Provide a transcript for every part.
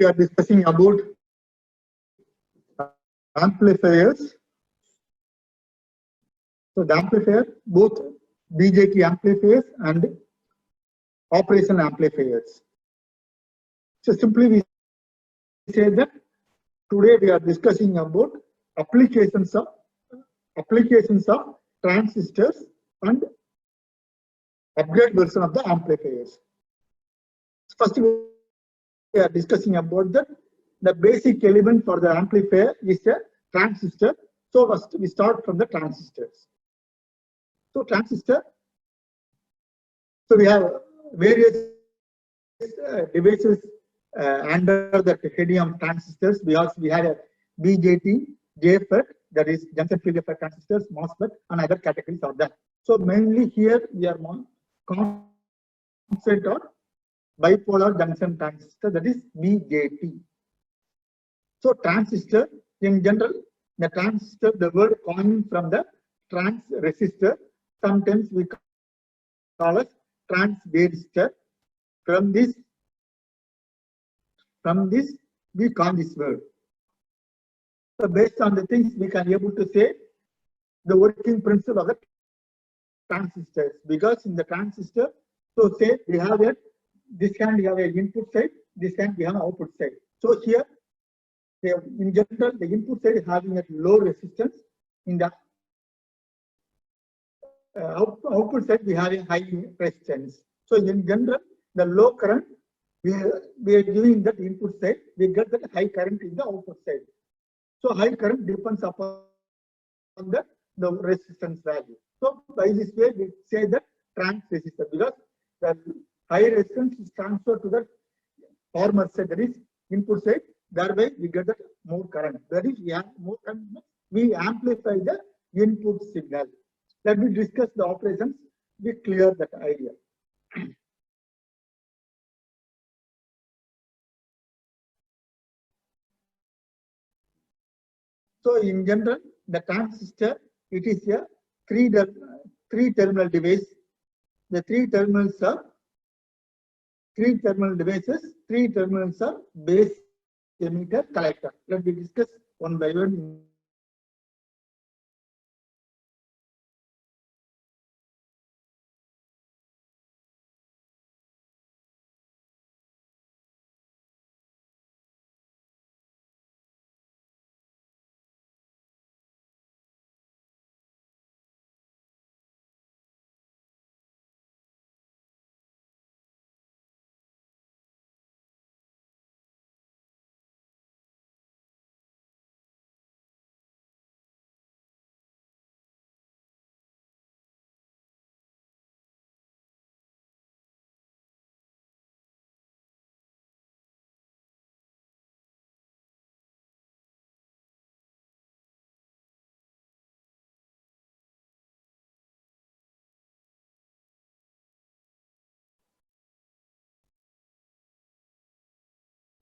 we are discussing about amplifiers. So the amplifier, both BJT amplifiers and operational amplifiers. So simply we say that today we are discussing about applications of transistors and upgrade version of the amplifiers. First we are discussing about the basic element for the amplifier is a transistor. So first we start from the transistors. So transistor, so we have various devices under the heading of transistors. We have a BJT, JFET, that is junction field effect transistors, MOSFET, and other categories of that. So mainly here we are concentrated on bipolar junction transistor, that is BJT. So transistor in general, the transistor, the word coming from the trans resistor, sometimes we call it transistor. From this we call this word. So based on the things we can be able to say the working principle of the transistors, because in the transistor, so say we have a, this can we have an input side, this can we have an output side. So here in general the input side is having a low resistance, in the output side we have a high resistance. So in general the low current we are giving that input side, we get that high current in the output side. So high current depends upon the resistance value. So by this way we say that trans resistor, because the high resistance is transferred to the former side, that is input side, thereby we get that more current. That is, we have more current, we amplify the input signal. Let me discuss the operations, we clear that idea. So in general, the transistor, it is a three terminal device. The three terminals are three terminal devices. Three terminals are base, emitter, collector. Let me discuss one by one.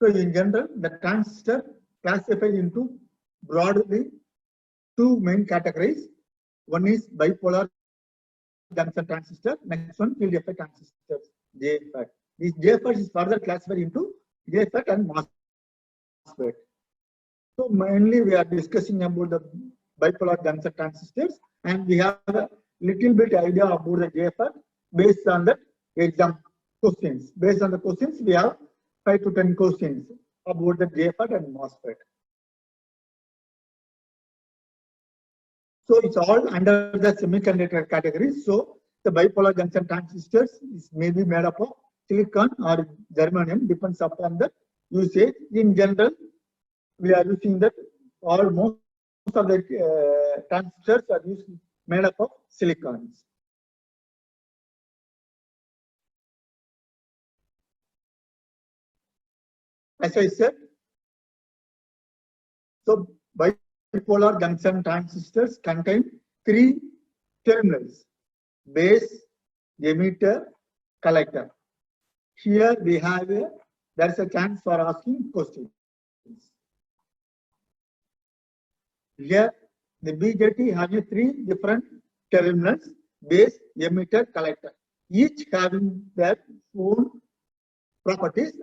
So in general, the transistor classified into broadly two main categories. One is bipolar junction transistor, next one field effect transistors, JFET. This JFET is further classified into JFET and MOSFET. So mainly we are discussing about the bipolar junction transistors, and we have a little bit idea about the JFET based on the exam questions. Based on the questions, we have 5 to 10 questions about the JFET and MOSFET. So it's all under the semiconductor category. So the bipolar junction transistors is maybe made up of silicon or germanium, depends upon the usage. In general, we are using that most of the transistors are made up of silicons. As I said, so bipolar junction transistors contain three terminals: base, emitter, collector. Here we have there's a chance for asking questions. Here the BJT has three different terminals: base, emitter, collector, each having their own properties.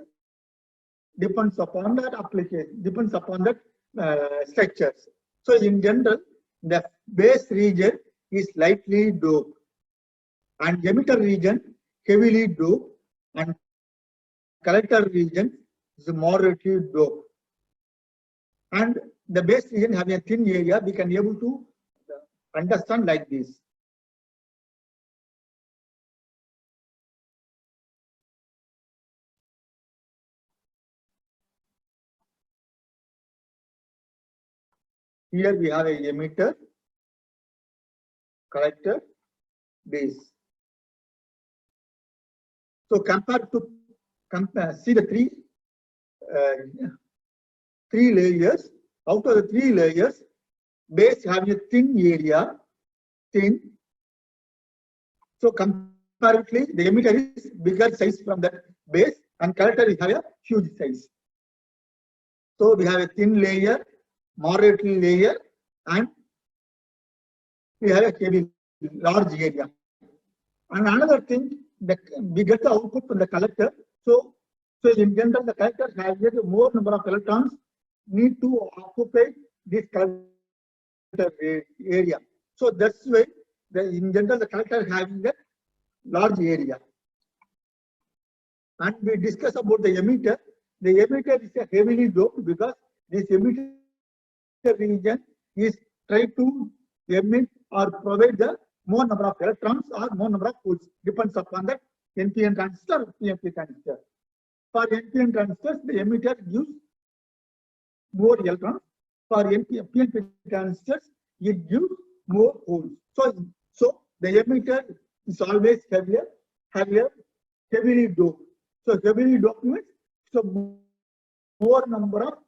depends upon that application, depends upon that structures. So in general, the base region is lightly doped and emitter region heavily doped and collector region is moderately doped. And the base region having a thin area, we can be able to understand like this. Here we have a emitter, collector, base. So compared to see the three layers. Out of the 3 layers, base having a thin area, thin. So comparatively, the emitter is bigger size from the base, and collector is have a huge size. So we have a thin layer, moderate layer, and we have a heavy large area. And another thing, we get the output from the collector. So in general, the collector has more number of electrons need to occupy this collector area. So that's why in general the collector having a large area. And we discuss about the emitter. The emitter is a heavily doped because this emitter region is try to emit or provide the more number of electrons or more number of holes, depends upon the NPN transistor or PNP transistor. For NPN transistors, the emitter gives more electrons. For PNP transistors, it gives more holes. So the emitter is always heavier, heavily doped. So heavily doped means more number of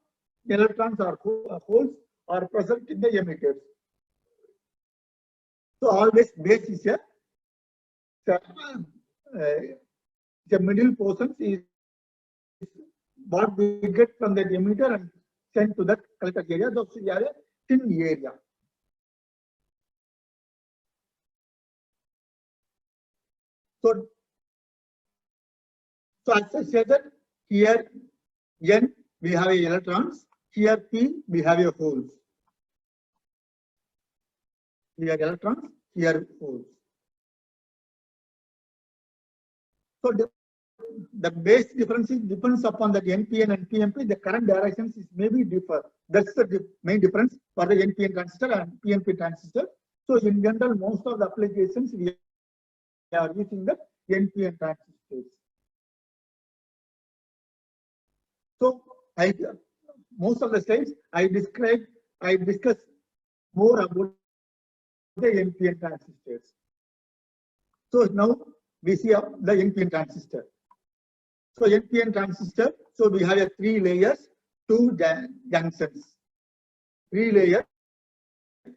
electrons or holes are present in the emitters. So always base is the middle portion is what we get from the emitter and sent to that collector area. Those are a thin area. So as I said that here N we have electrons, here P we have a holes. Here electrons, here holes. So the base differences depends upon the NPN and PNP. The current directions is maybe differ. That's the main difference for the NPN transistor and PNP transistor. So in general, most of the applications we are using the NPN transistors. So most of the slides I discuss more about the NPN transistors. So now we see the NPN transistor. So NPN transistor, so we have 3 layers, 2 junctions. 3 layers,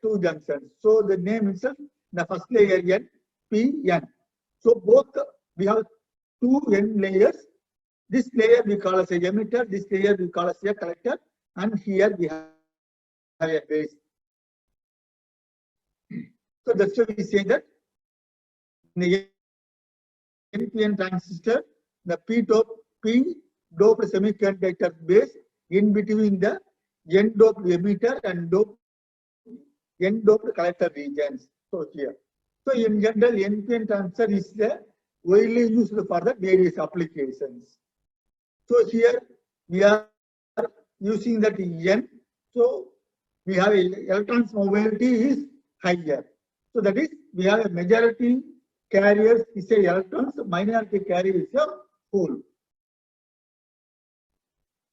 2 junctions. So the name itself, the first layer N, P, N. So both we have 2 N layers. This layer we call as a emitter, this layer we call as a collector, and here we have a base. So that's why we say that in the NPN transistor, the P doped semiconductor base in between the N doped emitter and N doped collector regions. So here. So in general, NPN transistor is widely used for the various applications. So here we are using that N. So we have electrons mobility is higher. So that is we have a majority carriers is a electrons, minority carrier is a hole.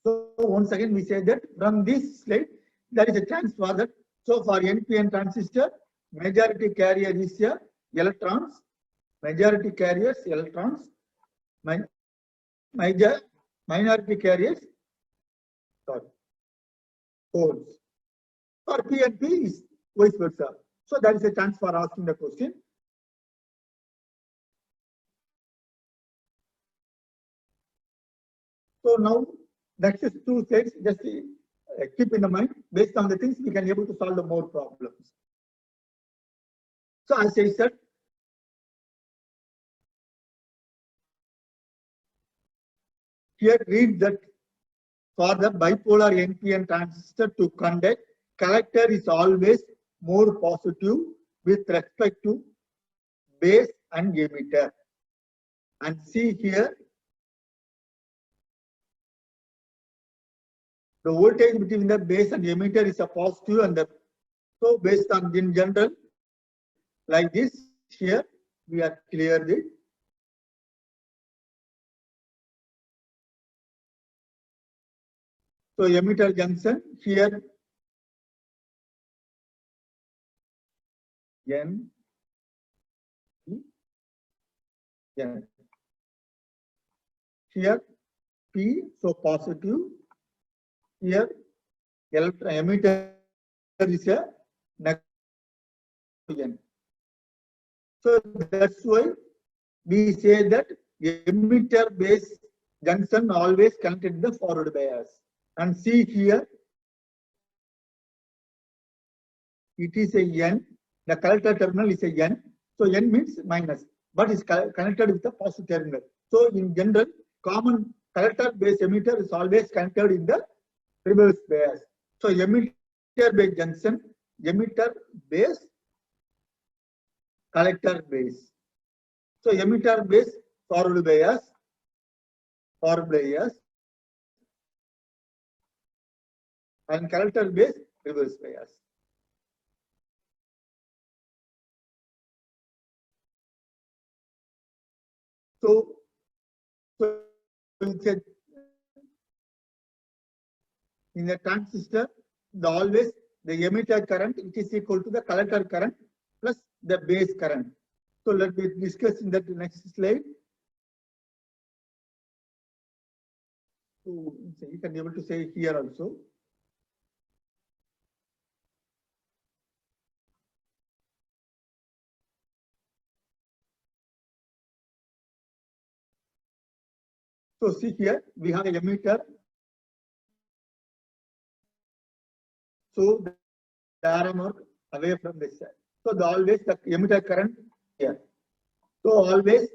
So once again we say that from this slide there is a chance for that. So for NPN transistor, majority carrier is electrons, majority carriers electrons, minority carriers holes. For PNP is vice versa. So that is a chance for asking the question. So now that's just 2 slides. Just keep in the mind, based on the things we can be able to solve the more problems. So as I said, here read that For the bipolar NPN transistor to conduct, collector is always more positive with respect to base and emitter. And see here, the voltage between the base and emitter is a positive, and so based on in general, like this, here we are cleared it. So emitter junction here N, N. Here P, so positive. Here emitter is a negative N. So that's why we say that emitter base junction always connected the forward bias. And see here, it is a N, the collector terminal is a N, so N means minus, but is connected with the positive terminal. So in general, common collector base emitter is always connected in the reverse bias. So emitter base junction, emitter base, collector base. So emitter base forward bias, and collector base reverse bias. So in the transistor, always the emitter current, which is equal to the collector current plus the base current. So let me discuss in the next slide. So you can be able to say here also. So see here, we have a emitter. So the arm are away from this side. So always the emitter current here. So always,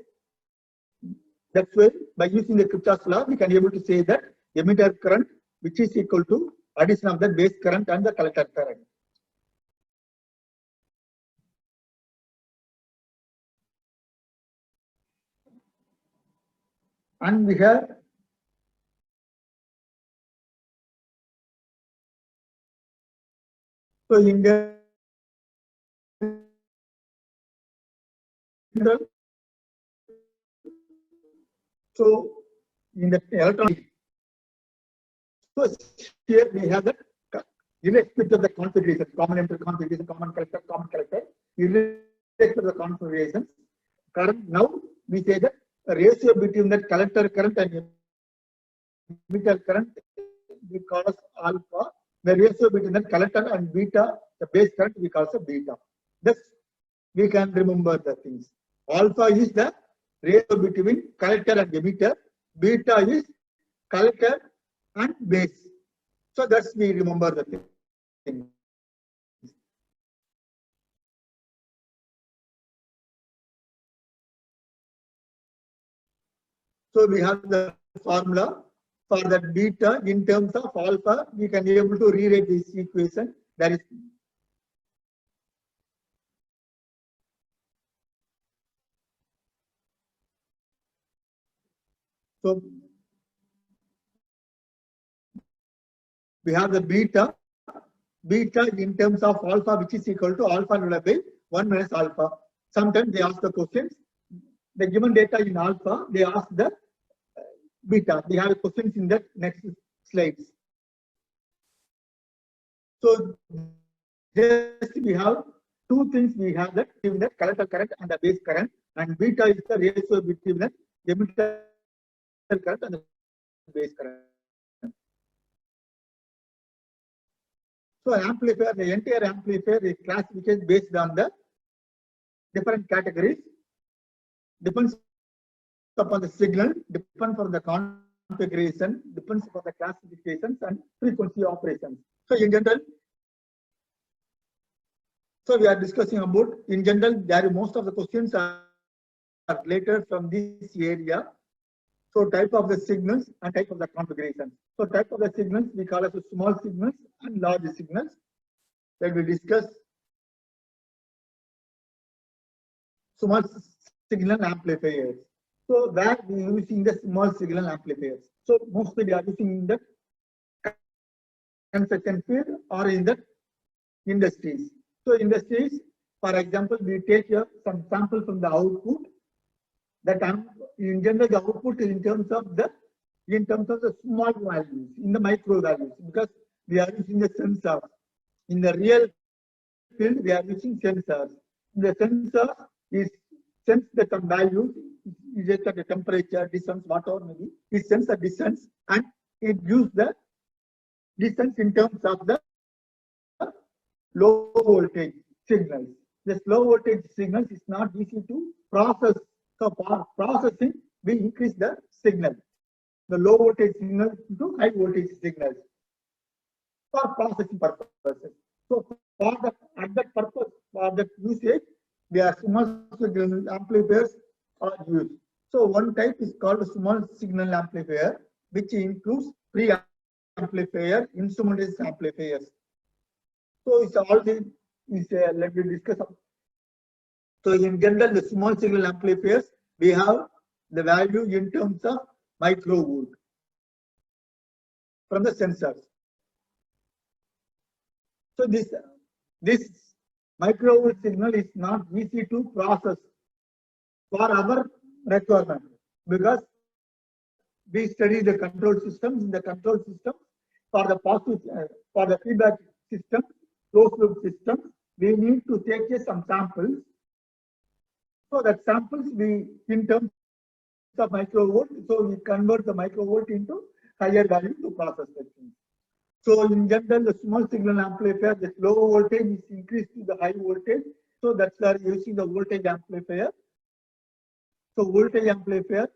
that's why by using the Kirchhoff's law, we can be able to say that emitter current, which is equal to addition of the base current and the collector current. And we have so in the so in the electron, so here we have the irrespective of the configuration, common emitter configuration, common collector, irrespective of the configuration. Current, now we say that the ratio between the collector current and emitter current we call as alpha. The ratio between the collector and beta, the base current, we call as beta. Thus, we can remember the things. Alpha is the ratio between collector and emitter. Beta is collector and base. So that's we remember the thing. So we have the formula for that beta in terms of alpha. We can be able to rewrite this equation. That is so we have the beta in terms of alpha, which is equal to alpha divided by 1 minus alpha. Sometimes they ask the questions, the given data in alpha, they ask the beta. They have questions in the next slides. So just we have two things. We have that between the collector current and the base current, and beta is the ratio between the emitter current and the base current. So amplifier, the entire amplifier is classified based on the different categories, depends upon the signal, depends on the configuration, depends upon the classifications and frequency operations. So in general, so we are discussing about, in general, most of the questions are related from this area. So type of the signals and type of the configuration. So type of the signals we call as small signals and large signals that we discuss. Small signal amplifiers. So where we are using the small signal amplifiers. So mostly we are using in the construction field or in the industries. So industries, for example, we take some sample from the output. That in general the output in terms of the small values, in the micro values, because we are using the sensors. In the real field, we are using sensors. The sensor is sense the some values, is it the temperature, distance, whatever maybe, it sense the distance and it gives the distance in terms of the low voltage signals. The low voltage signals is not easy to process. So for processing, we increase the signal, the low voltage signal to high voltage signals for processing purposes. So for the at that purpose, for that usage, the small signal amplifiers are used. So one type is called small signal amplifier, which includes pre-amplifier, instrumentation amplifiers. So it's all the let me discuss. So in general, the small signal amplifiers, we have the value in terms of microvolt from the sensors. So this microvolt signal is not easy to process for our requirement, because we study the control systems. In the control system, for the positive, for the feedback system, closed loop system, we need to take some samples. So that samples we in terms of microvolt, so we convert the microvolt into higher value to process the thing. So in general, the small signal amplifier, the low voltage is increased to the high voltage. So that's why using the voltage amplifier. So voltage amplifier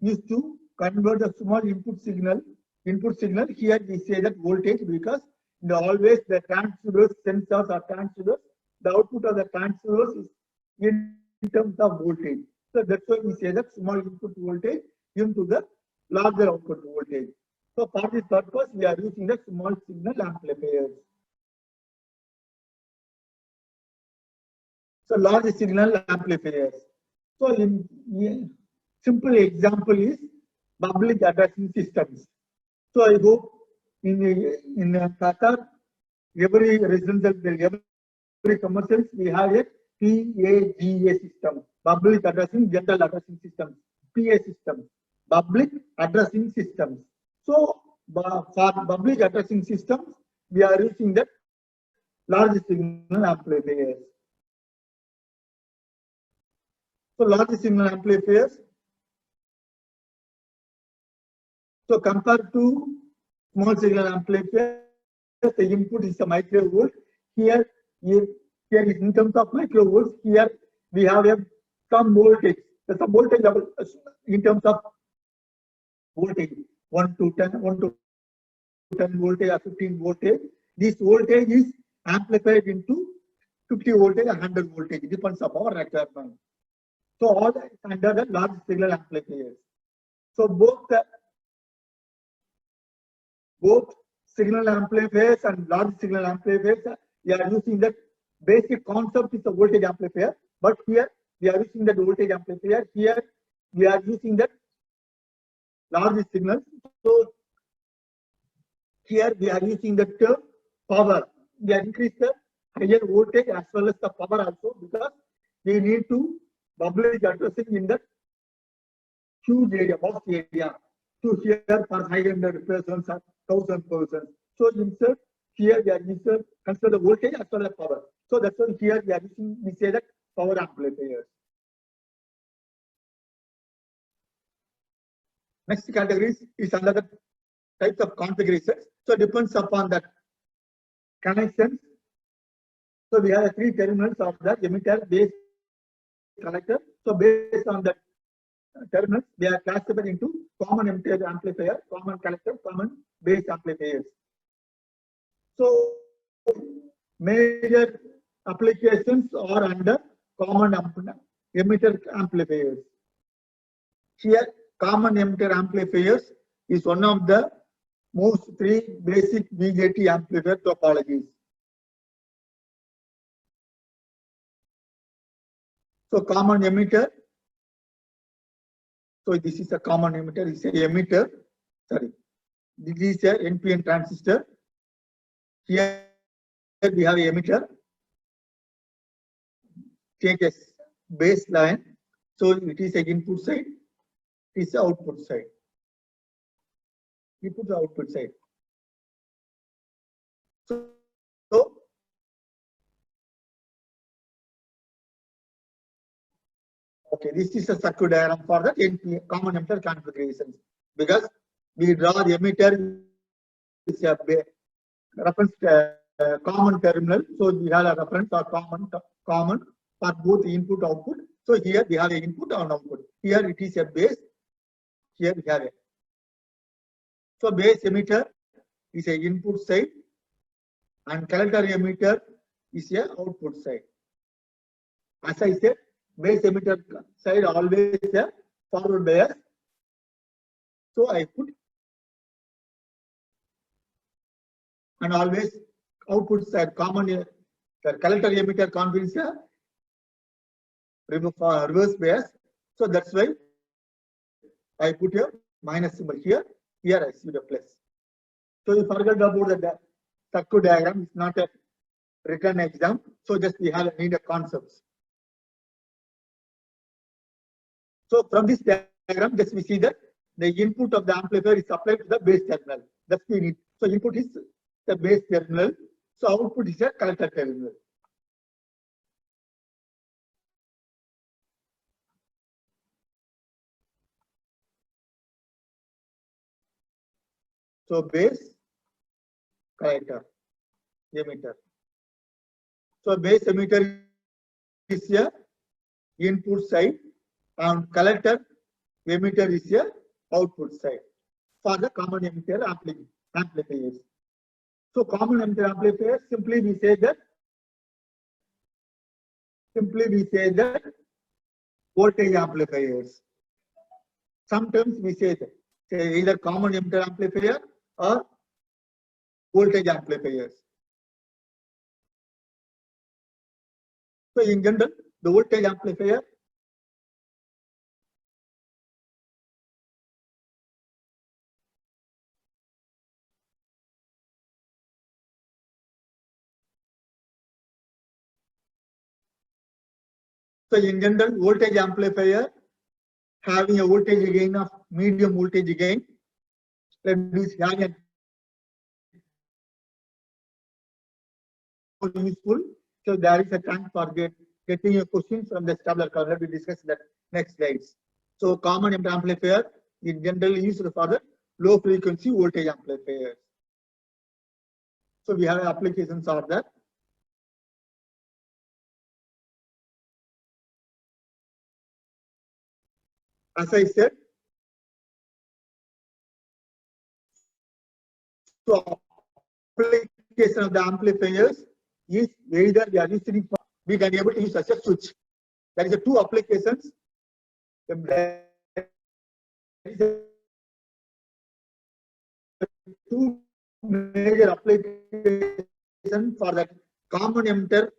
used to convert the small input signal. Here we say that voltage, because always the transceivers, sensors or transceivers, the output of the transceivers is in terms of voltage. So that's why we say that small input voltage into the larger output voltage. So for this purpose, we are using the small signal amplifiers. So large signal amplifiers. So in simple example is public addressing systems. So I hope in Qatar, every residential building, every commercial, we have a PAGA system, public addressing general addressing systems, PA system, public addressing systems. So for public addressing systems, we are using the large signal amplifiers. So large signal amplifiers. So compared to small signal amplifier, the input is a microvolt. Here is in terms of microvolts. Here we have some voltage. Some voltage level in terms of voltage, 1 to 10 voltage or 15 voltage. This voltage is amplified into 50 voltage or 100 voltage. It depends upon our requirement. So all that is under the large signal amplifiers. So both signal amplifiers and large signal amplifiers, we are using that basic concept is the voltage amplifier, but here we are using that voltage amplifier. Here we are using that large signals. So here we are using the term power. We are increasing the higher voltage as well as the power also, because we need to public addressing in the huge area, vast area, to hear for 500 persons or 1,000 persons. So insert here we are consider the voltage as well as power. So that's why here we are using, we say that power amplifiers. Next category is another types of configurations. So it depends upon that connections. So we have 3 terminals of the emitter, base, collector. So based on that terminals, they are classified into common emitter amplifier, common collector, common base amplifiers. So major applications are under common emitter amplifiers. Here common emitter amplifiers is one of the most three basic BJT amplifier topologies. So common emitter. So this is a common emitter. This is a emitter. Sorry, this is a NPN transistor. Here we have a emitter. Take a baseline. So it is a input side. It is the output side. We put the output side. So okay, this is a circuit diagram for the NPN common emitter configurations, because we draw the emitter is a reference common terminal. So we have a reference or common for both input output. So here we have an input and output. Here it is a base. Here we have a. So base emitter is a input side and collector emitter is a output side. As I said, base emitter side always a forward bias. So I put and always output side common the collector emitter configuration reverse bias. So that's why I put a minus symbol here. Here I see the plus. So you forget about the circuit diagram. It's not a written exam. So just we have need a concepts. So from this diagram, just we see that the input of the amplifier is applied to the base terminal. That's we need. So input is the base terminal. So output is a collector terminal. So base, collector, emitter. So base emitter is a input side and collector emitter is a output side for the common emitter amplifiers. So common emitter amplifiers, simply we say that voltage amplifiers. Sometimes we say that either common emitter amplifier or voltage amplifiers. So in general, the voltage amplifier voltage amplifier having a voltage gain of medium voltage gain. Let me see useful. So there is a chance for getting a question from the tabular color. We discuss that next slides. So common emitter amplifier is generally used for the low frequency voltage amplifiers. So we have applications of that. As I said, so application of the amplifiers is either we are using for, we can be able to use such a switch. There is a two applications. There is two major applications for that common emitter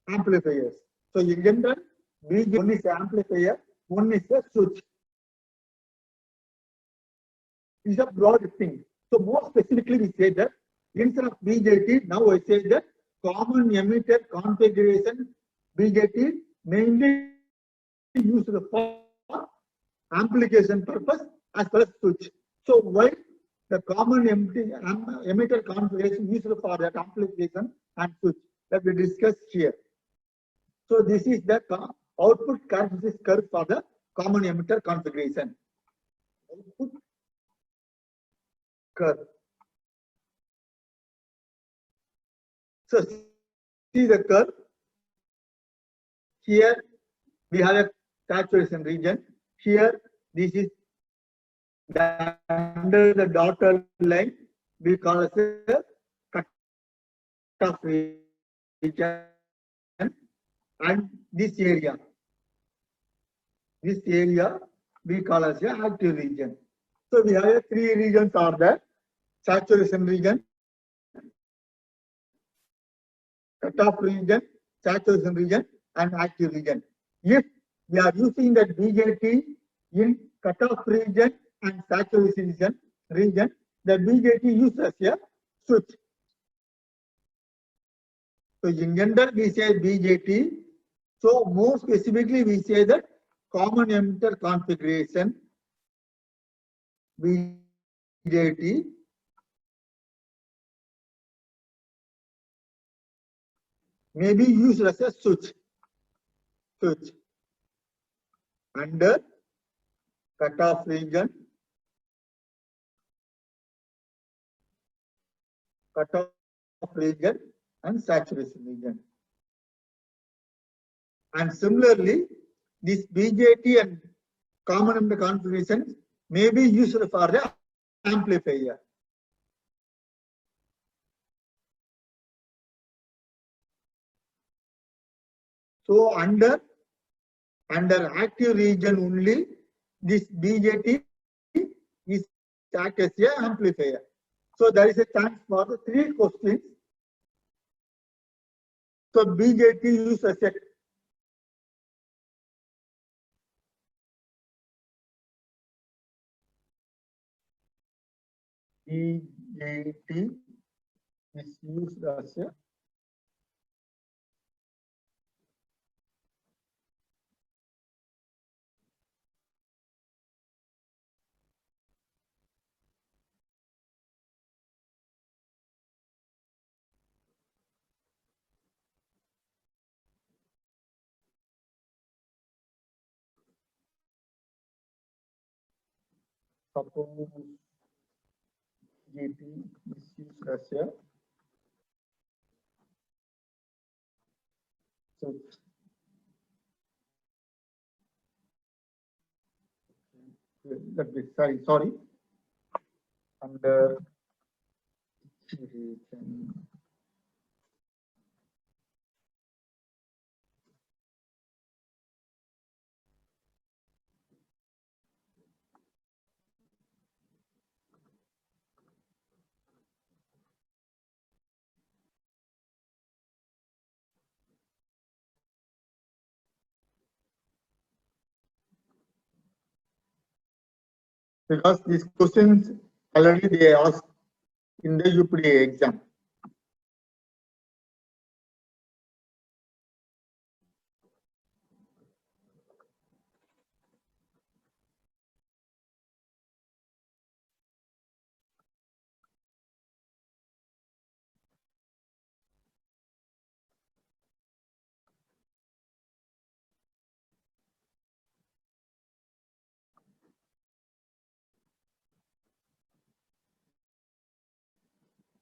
amplifiers. So in general, one is amplifier, one is a switch. It's a broad thing. So more specifically, we say that instead of BJT, now I say that common emitter configuration BJT mainly used for amplification purpose as well as switch. So why the common emitter configuration used for that amplification and switch that we discussed here. So this is the output characteristic curve for the common emitter configuration. Output curve. So see the curve. Here we have a saturation region. Here this is under the dotted line. We call it a cut-off region, and this area we call as a active region. So we have three regions are there: saturation region, cutoff region, saturation region, and active region. If we are using the BJT in cutoff region and saturation region, the BJT uses a switch. So in general, we say BJT. So more specifically, we say that common emitter configuration, BJT, may be used as a switch under cutoff region, and saturation region. And similarly, this BJT and common emitter configuration may be used for the amplifier. So under active region only, this BJT is act as a amplifier. So there is a chance for the three questions. So BJT used as a BJT is used as a suppose BJT is used as a switch. Sorry. Under region. Because these questions already they asked in the UPDA exam.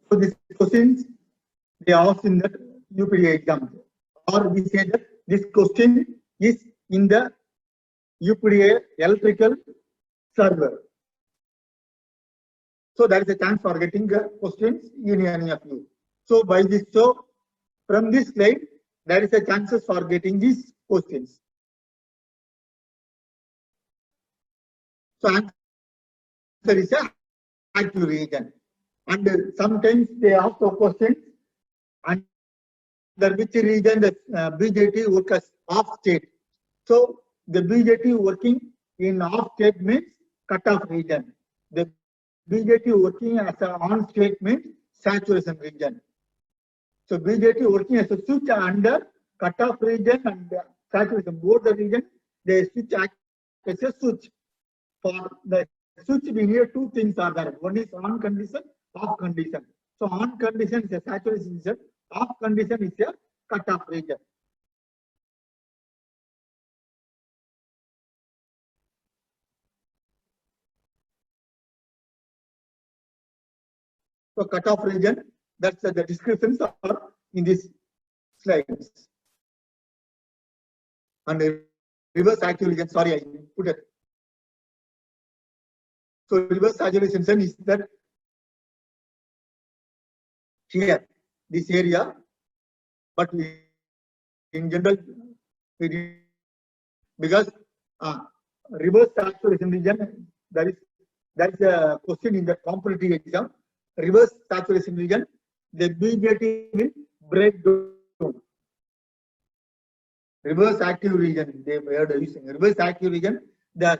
So these questions they asked in the UPDA exam, or we say that this question is in the UPDA electrical server. So there is a chance for getting questions in any of you. So by this, so from this slide, there is a chances for getting these questions. So answer is a active region. And sometimes they ask the question under which region the BJT works as off state. So the BJT working in off state means cutoff region. The BJT working as an on state means saturation region. So BJT working as a switch under cutoff region and saturation, both the region, they switch act as a switch. For the switch, we need two things are there. One is on condition, off condition. So on condition is a saturation region, off condition is a cutoff region. So cutoff region, that's the descriptions are in this slides. And reverse active region, sorry, I put it. So reverse saturation is that here, this area, but in general, because reverse saturation region. That is a question in the competitive exam. Reverse saturation region, the BJT will break down. Reverse active region, they were using reverse active region. The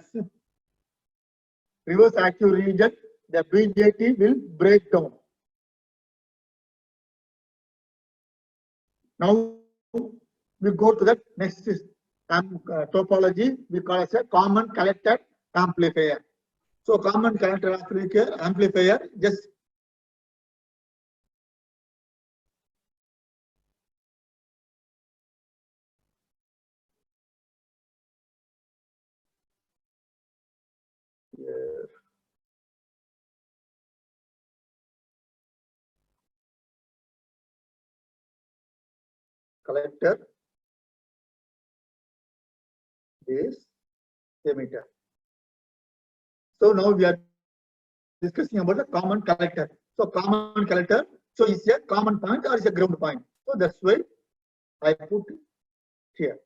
reverse active region, the BJT will break down. Now we go to the next topology. We call as a common collector amplifier. So common collector amplifier just collector base emitter. So now we are discussing about the common collector. So common collector, so is a common point or is a ground point. So that's why I put here.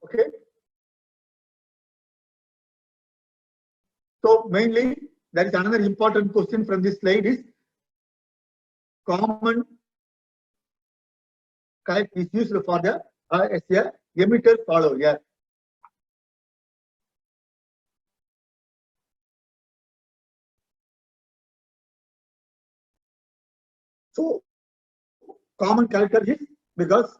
Okay. So mainly there is another important question from this slide is common collector is used for the as a emitter follower. So common collector is because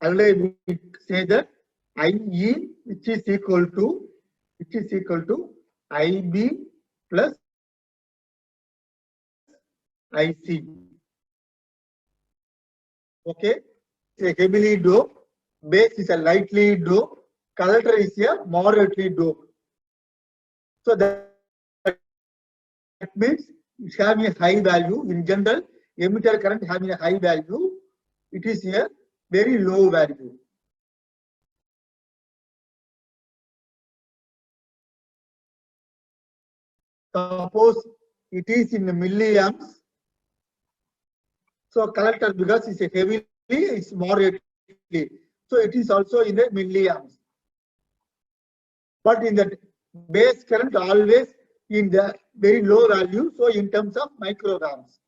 already we say that IE which is equal to IB plus IC. Okay, it's a heavily doped, base is a lightly doped, collector is a moderately doped. So that means it's having a high value. In general, emitter current having a high value, it is a very low value. Suppose it is in milliamps. So collector, because it's a heavily, it's moderately. So it is also in the milliamps. But in the base current always in the very low value. So in terms of micrograms.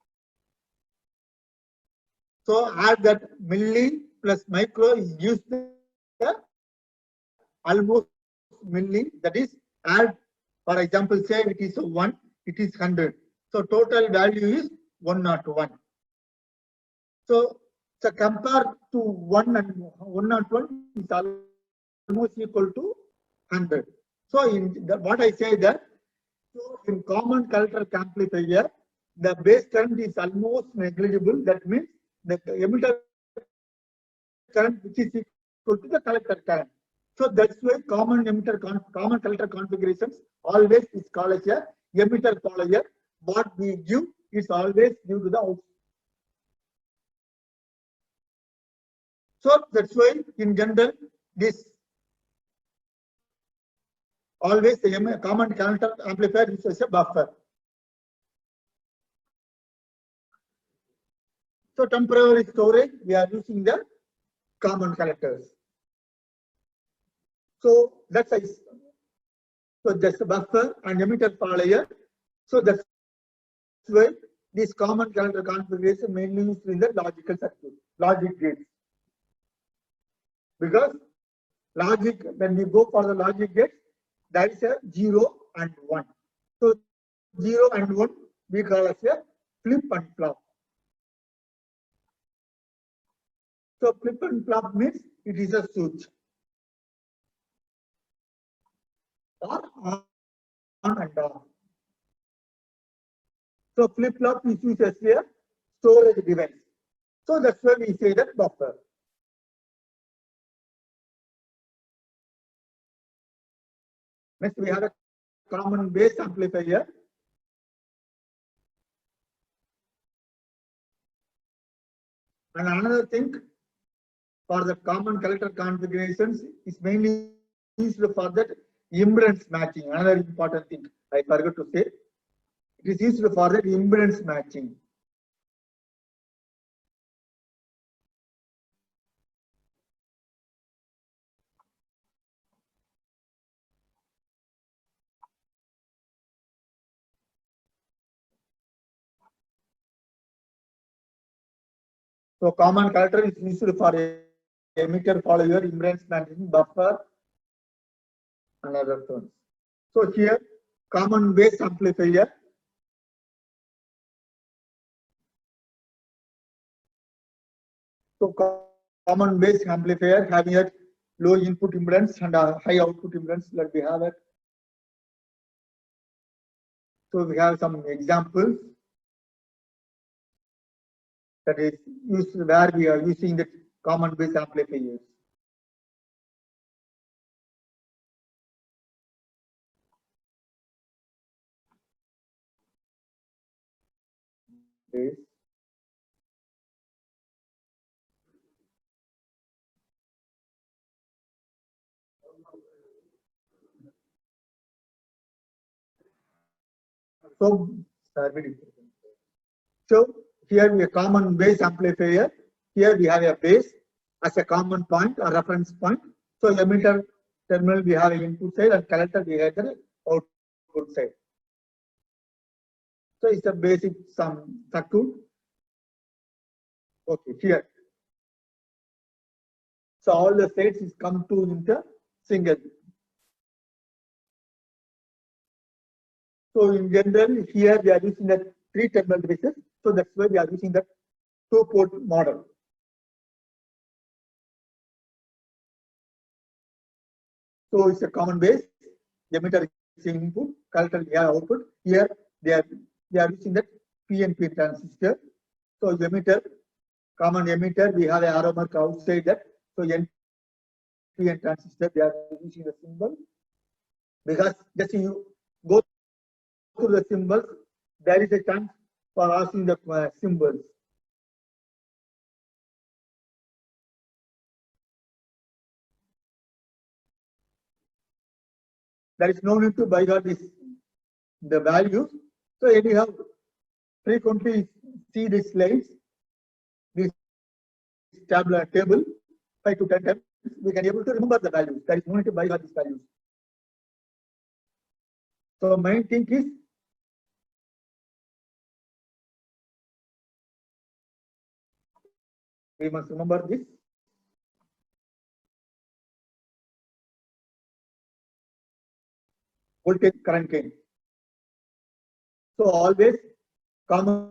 So add that milli plus micro is used almost milli. That is add, for example, say it is 1, it is 100. So total value is 101. So compared to 1 and 101 is almost equal to 100. So in what I say that, so in common collector amplifier, the base current is almost negligible. That means the emitter current which is equal to the collector current. So that's why common collector configurations always is called as a emitter follower. What we give is always due to the output. So that's why in general this always the common collector amplifier is as a buffer. So temporary storage, we are using the common collectors. So that's a buffer and emitter follower. So that's why this common collector configuration mainly used in the logical circuit, logic gates. Because logic, when we go for the logic gates, there is a 0 and 1. So 0 and 1 we call as a flip and flop. So flip and flop means it is a switch or on and off. So flip flop is used as a storage device. So that's why we say that buffer. Next we have a common base amplifier. And another thing for the common collector configurations is mainly used for that impedance matching. Another important thing I forgot to say. It is used for the impedance matching. So common collector is used for emitter, follower, impedance matching, buffer, and other terms. So here common base amplifier. So common base amplifier having a low input impedance and a high output impedance that we have it. So we have some examples that is used where we are using the common base amplifiers. Base. So here we have a common base amplifier. Here we have a base as a common point or reference point. So emitter terminal we have an input side and collector we have the output side. So it's a basic some circuit. Okay, here. So all the states is come to into single. So in general, here we are using the 3 terminal devices. So that's why we are using the 2-port model. So it's a common base. Emitter is input, collector is output. Here they are using the PNP transistor. So emitter, common emitter, we have a arrow mark outside that. So NPN transistor, they are using the symbol. Because just you go through the symbols, there is a chance for asking the symbols. There is no need to by heart the values. So anyhow, frequently see these slides, this tabular table 5 to 10 times, we can able to remember the values. There is no need to by heart these values. So main thing is we must remember this. Voltage current gain. So always common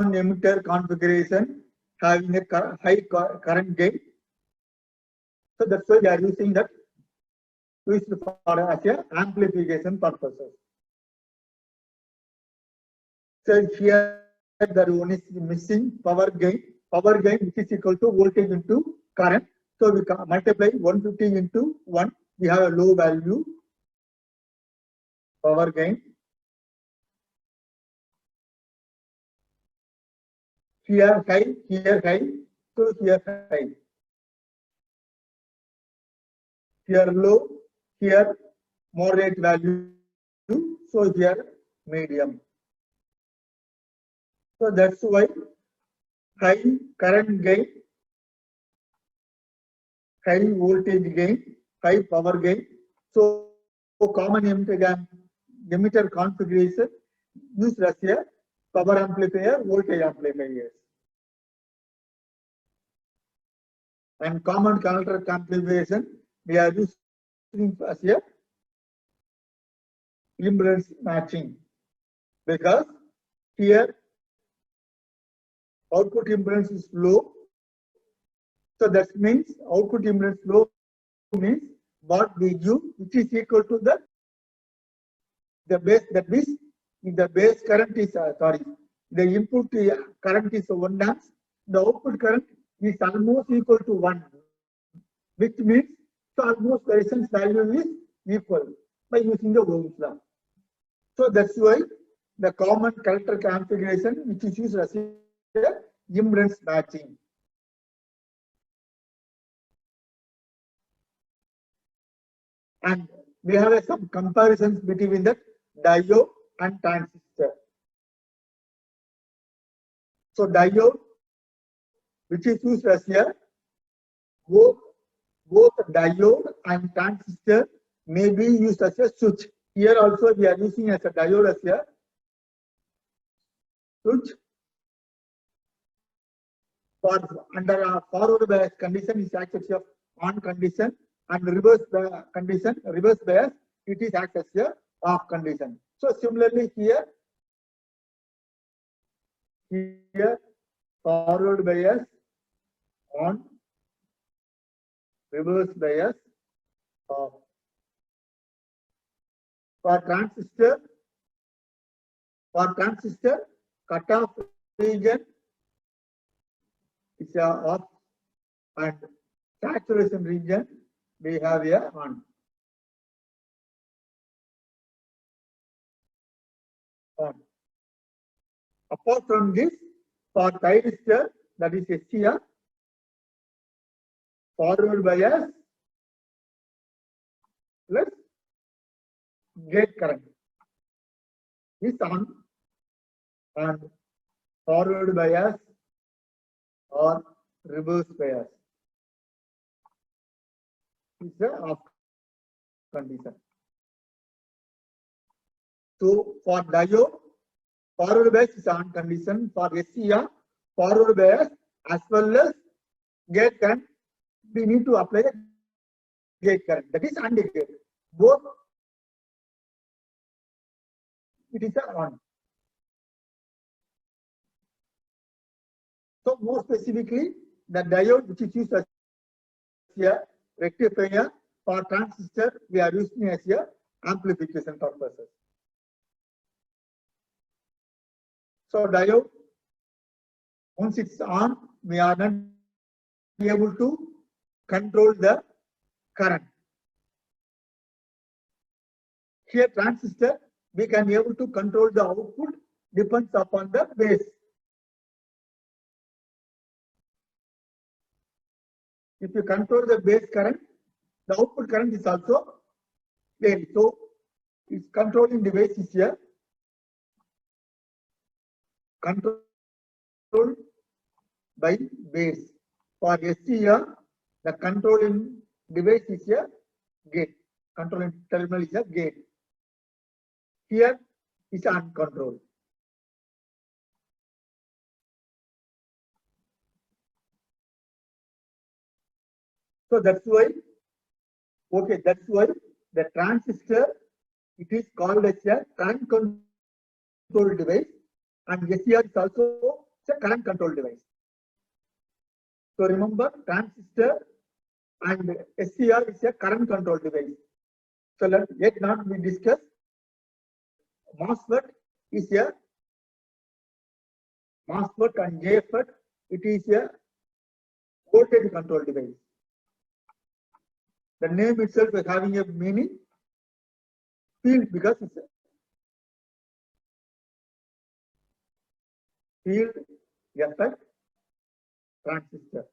emitter configuration having a high current gain. So that's why we are using that used for as a amplification purposes. So here the one is missing power gain. Power gain which is equal to voltage into current. So we can multiply 150 into 1. We have a low value power gain. Here high, so here high. Here low, here moderate value, so here medium. So that's why high current gain, high voltage gain, high power gain. So common emitter configuration used as a power amplifier, voltage amplifiers. And common collector configuration we are using as a impedance matching, because here output impedance is low. So that means output impedance low means what we give, which is equal to the base, that means if the base current is the input current is 1 amps, the output current is almost equal to 1, which means so almost the resistance value is equal by using the Ohm's law. So that's why the common collector configuration which is used as a impedance matching. And we have some comparisons between the diode and transistor. So diode, which is used as a both diode and transistor may be used as a switch. Here also we are using as a diode as a switch. For under a forward bias condition is actually a on condition, and reverse condition, reverse bias, it is acts as a off condition. So similarly here forward bias on, reverse bias off. For transistor, cutoff region is off, and saturation region we have a on. Apart from this, for thyristor, that is SCR, forward bias plus gate current is on, and forward bias or reverse bias is the off condition. So for diode, forward bias is on condition. For SCR, forward bias as well as gate current, we need to apply the gate current, that is AND gate. Both it is on. So more specifically, the diode which is used as a rectifier, for transistor we are using as a amplification purposes. So diode, once it's on, we are not able to control the current. Here transistor, we can be able to control the output, depends upon the base. If you control the base current, the output current is also varied. So it's controlling device is here. Controlled by base. For SCR, the controlling device is a gate. Controlling terminal is a gate. Here is uncontrolled. So that's why, okay, that's why the transistor, it is called as a current control device, and SCR is also a current control device. So remember, transistor and SCR is a current control device. So let not we discuss. MOSFET is a MOSFET and JFET, it is a voltage control device. The name itself is having a meaning, field, because it's a field effect transistor.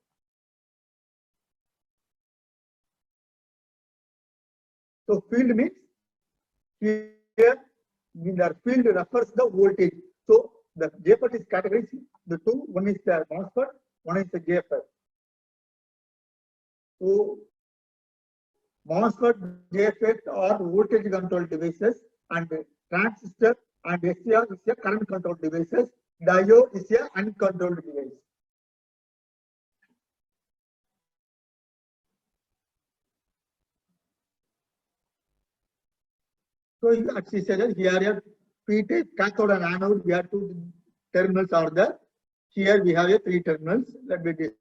So field means here the field refers the voltage. So the JFET is categorized the two. One is the MOSFET, one is the JFET. So MOSFET, JFET are voltage control devices, and transistor and SCR is a current control devices. Diode is a uncontrolled device. So as we said, here a P-type cathode and anode, we have two terminals are there. Here we have a three terminals. Let me this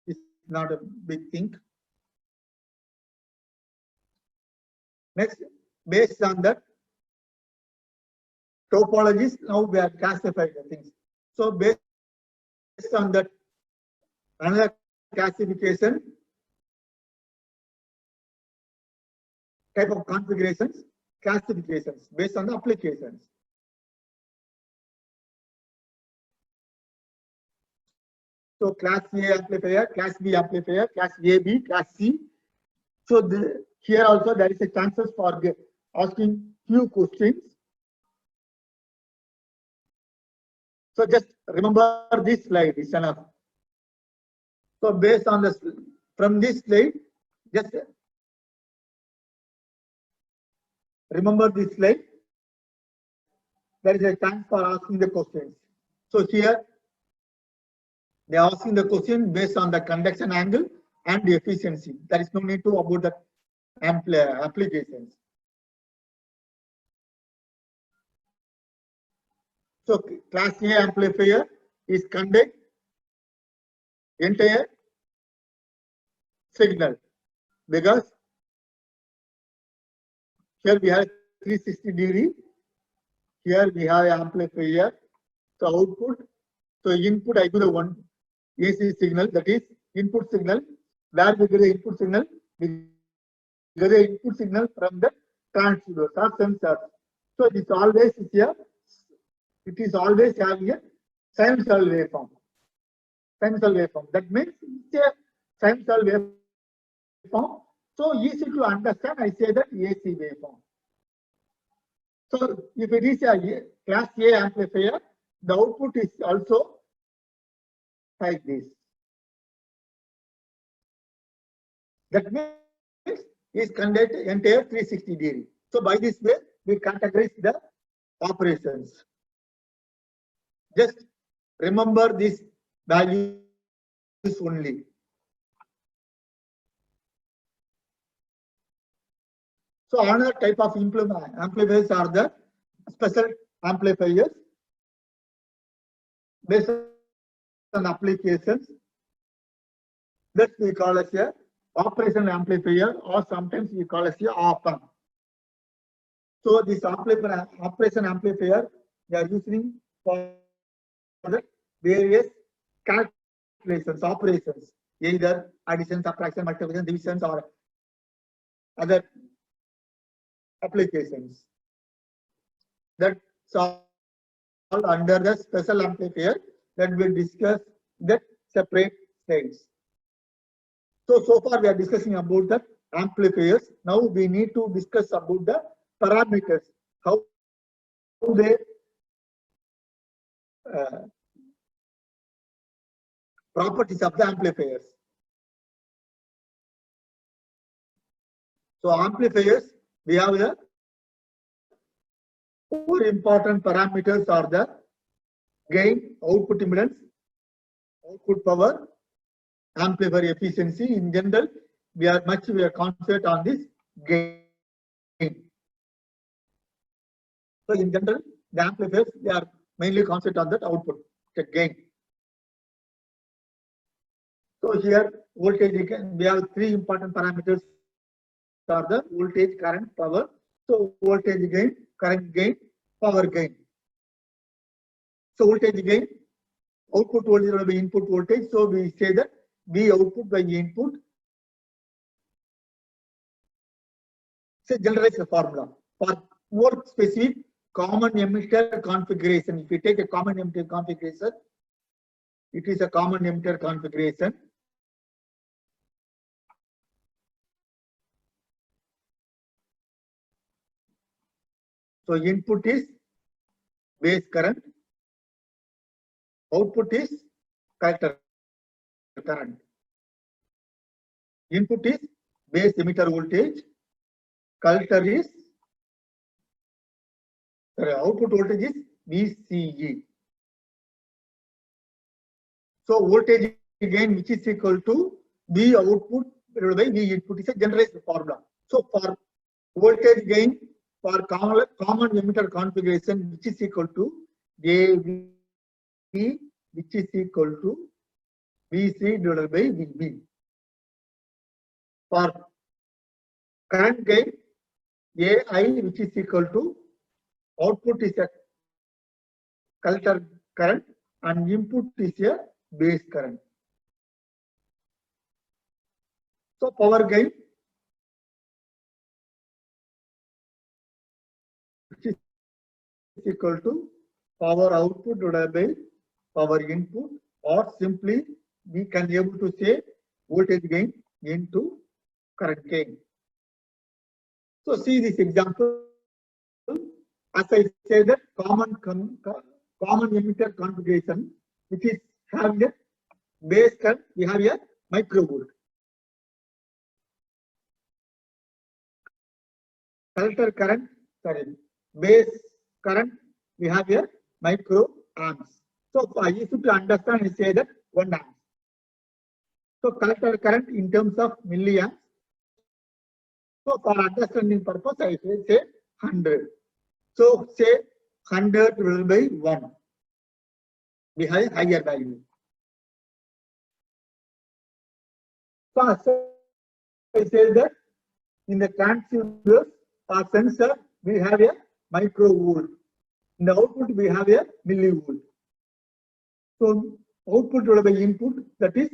is not a big thing. Next, based on that topologies, now we are classifying the things. So based on that, another classification, type of configurations, classifications based on the applications. So class A amplifier, class B amplifier, class AB, class C. So here also there is a chances for asking few questions. So just remember this slide is enough. So based on this, from this slide, just remember this slide. There is a chance for asking the questions. So here they are asking the question based on the conduction angle and the efficiency. There is no need to about the applications. So class A amplifier is conduct entire signal because here we have 360-degree. Here we have amplifier. So output. So input I do the one AC signal, that is input signal. Where we get the input signal? We get the input signal from the transceivers or sensors. So it is always here. It is always having a sinusoidal waveform. Sinusoidal waveform. That means it's a sinusoidal waveform. So easy to understand. I say that AC waveform. So if it is a class A amplifier, the output is also like this. That means is conduct entire 360-degree. So by this way, we categorize the operations. Just remember this values only. So another type of amplifiers are the special amplifiers based on applications. That we call as a operational amplifier, or sometimes we call as a op-amp. So this operation amplifier they are using for the various calculations, operations, either addition, subtraction, multiplication, divisions, or other applications. That's all under the special amplifier that we'll discuss that separate slides. So far we are discussing about the amplifiers. Now we need to discuss about the parameters, how they properties of the amplifiers. So amplifiers, we have the four important parameters are the gain, output impedance, output power, amplifier efficiency. In general, we are concentrate on this gain. So in general, the amplifiers they are mainly concentrate on that output, the gain. So here voltage, we have three important parameters are the voltage, current, power. So voltage gain, current gain, power gain. So voltage gain, output voltage will be input voltage. So we say that V output by input. So generalize the formula for more specific common emitter configuration. If you take a common emitter configuration, it is a common emitter configuration. So input is base current, output is collector current. Input is base emitter voltage, collector is output voltage is VCE. So voltage gain which is equal to V output divided by V input is a generalized formula. So for voltage gain for common emitter configuration which is equal to AV which is equal to VC divided by VB. For current gain AI which is equal to output is a collector current and input is a base current. So power gain which is equal to power output divided by power input, or simply we can be able to say voltage gain into current gain. So see this example. as I say that common emitter configuration, which is having a base current, we have a microvolt. Collector current, base current, we have a microamps. So I used to understand and say that 1 amp. So collector current in terms of milliamps. So for understanding purpose, I say 100. So say 100 divided by 1. We have a higher value. So I say that in the transceivers or sensor, we have a microvolt. In the output, we have a millivolt. So output divided by input, that is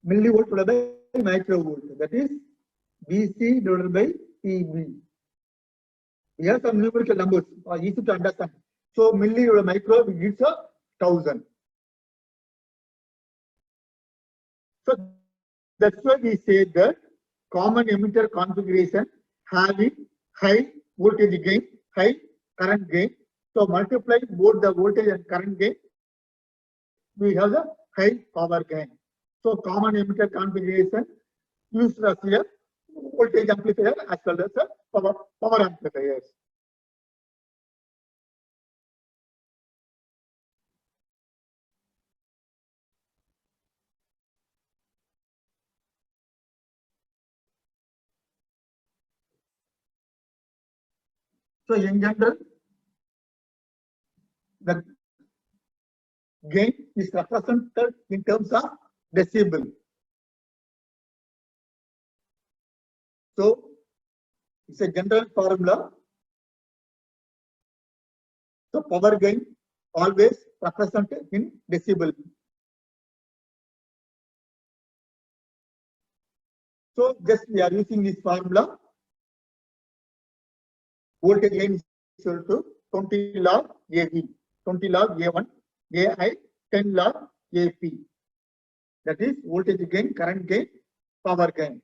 millivolt divided by microvolt, that is BC divided by PB. We have some numerical numbers easy to understand. So milli divided by micro gives a 1000. So that's why we say that common emitter configuration having high voltage gain, high current gain. So multiply both the voltage and current gain, we have the high power gain. So common emitter configuration used as a voltage amplifier as well as a power amplifiers. So in general, the gain is represented in terms of decibel. So it's a general formula. So power gain always represented in decibel. So just we are using this formula. Voltage gain is equal to 20 log AV, 20 log A1, AI, 10 log AP. That is voltage gain, current gain, power gain.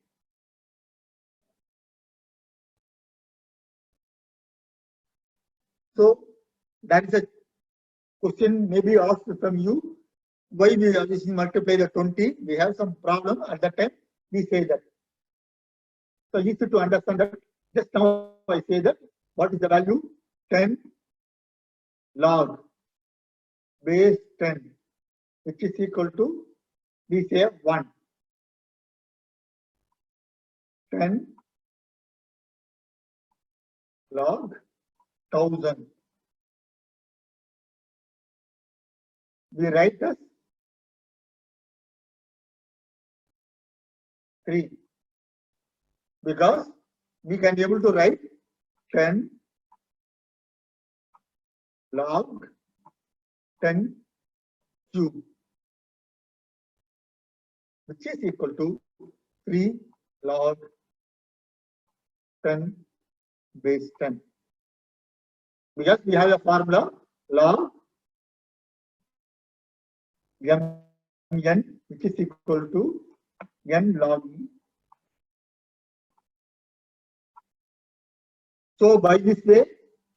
So that is a question maybe asked from you. Why we are using multiply the 20? We have some problem at that time. We say that. So easy to understand that. Just now I say that. What is the value? 10 log base 10, which is equal to, we say 1. 10 log 1000. We write as 3 because we can be able to write 10 log 10 cube, which is equal to 3 log 10 base 10. Because we have a formula log mn, which is equal to n log e. So by this way,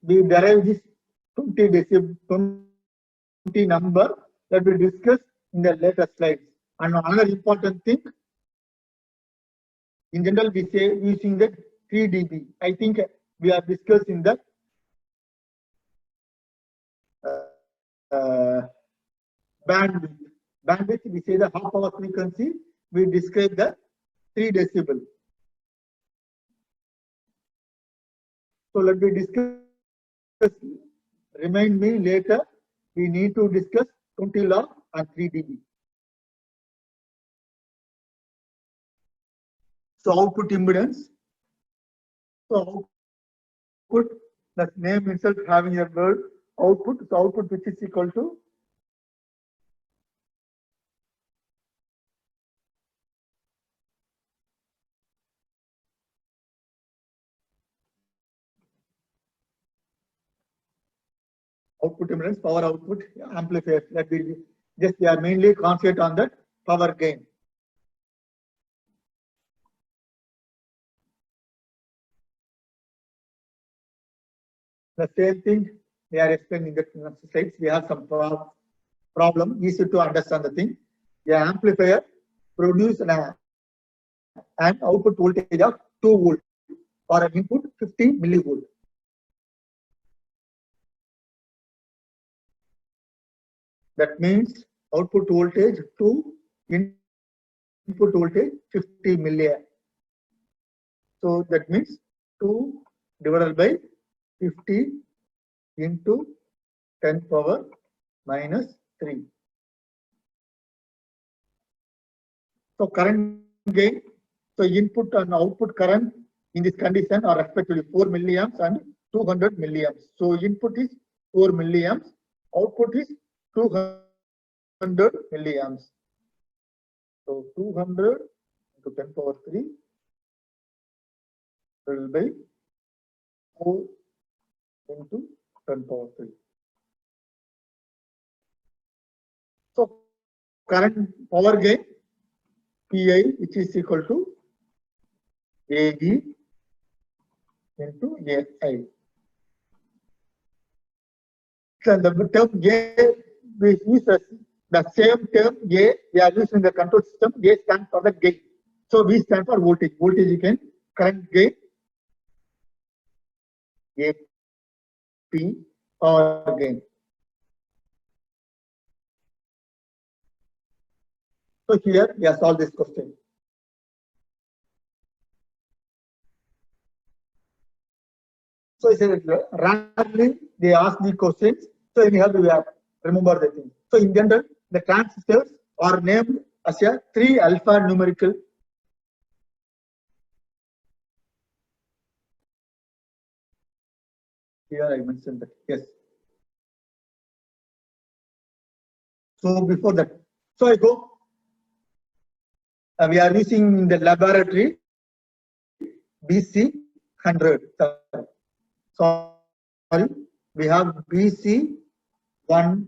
we derive this 20 decibel, 20 number that we discussed in the later slides. And another important thing, in general, we say using the 3 dB. I think we are discussing the bandwidth. Bandwidth, we say the half power frequency, we describe the 3 decibel. So let me discuss, remind me later, we need to discuss 20 log and 3 dB. So output impedance. So output, the name itself having a word output. So output which is equal to output impedance, power output, amplifier. That we just they are mainly concentrate on that power gain. The same thing they are explaining in the next slides. We have some problem, easy to understand the thing. The amplifier produces an output voltage of 2 volt or an input 50 millivolt. That means output voltage 2, input voltage 50 milliamp. So that means 2 divided by 50 into 10 power minus 3. So current gain, so input and output current in this condition are respectively 4 milliamps and 200 milliamps. So input is 4 milliamps, output is 200 milliamps. So 200 into 10 power 3 will be 4 into 10 power 3. So current power gain PI, which is equal to AG into AI. So the term A, we use the same term A, we are using the control system. A stands for the gain. So V stands for voltage. Voltage gain, current gain, AP, power gain. So here we have solved this question. So randomly they ask the questions. So anyhow we have remember the thing. So in general, the transistors are named as a 3 alphanumerical. Here I mentioned that. Yes. So before that, so I go. We are using in the laboratory BC 100. Sorry, we have BC 1